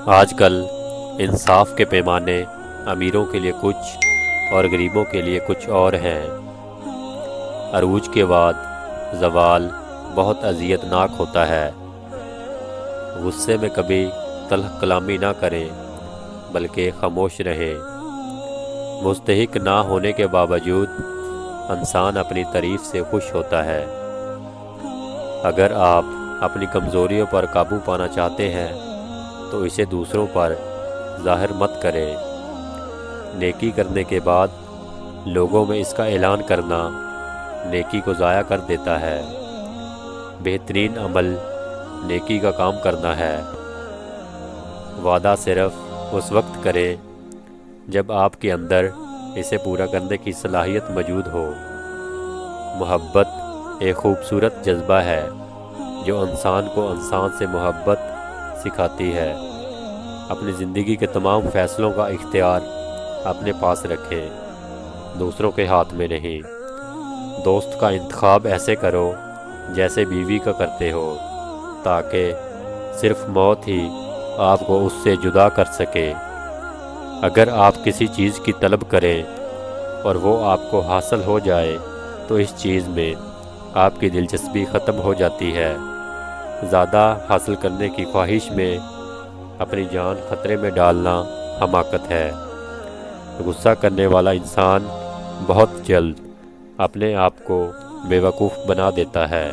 آج کل انصاف کے پیمانے امیروں کے لیے کچھ اور غریبوں کے لیے کچھ اور ہیں۔ عروج کے بعد زوال بہت اذیت ناک ہوتا ہے۔ غصے میں کبھی تلخ کلامی نہ کریں بلکہ خاموش رہیں۔ مستحق نہ ہونے کے باوجود انسان اپنی تعریف سے خوش ہوتا ہے۔ اگر آپ اپنی کمزوریوں پر قابو پانا چاہتے ہیں تو اسے دوسروں پر ظاہر مت کریں۔ نیکی کرنے کے بعد لوگوں میں اس کا اعلان کرنا نیکی کو ضائع کر دیتا ہے۔ بہترین عمل نیکی کا کام کرنا ہے۔ وعدہ صرف اس وقت کریں جب آپ کے اندر اسے پورا کرنے کی صلاحیت موجود ہو۔ محبت ایک خوبصورت جذبہ ہے جو انسان کو انسان سے محبت سکھاتی ہے۔ اپنی زندگی کے تمام فیصلوں کا اختیار اپنے پاس رکھیں، دوسروں کے ہاتھ میں نہیں۔ دوست کا انتخاب ایسے کرو جیسے بیوی کا کرتے ہو، تاکہ صرف موت ہی آپ کو اس سے جدا کر سکے۔ اگر آپ کسی چیز کی طلب کریں اور وہ آپ کو حاصل ہو جائے تو اس چیز میں آپ کی دلچسپی ختم ہو جاتی ہے۔ زیادہ حاصل کرنے کی خواہش میں اپنی جان خطرے میں ڈالنا حماقت ہے۔ غصہ کرنے والا انسان بہت جلد اپنے آپ کو بے وقوف بنا دیتا ہے۔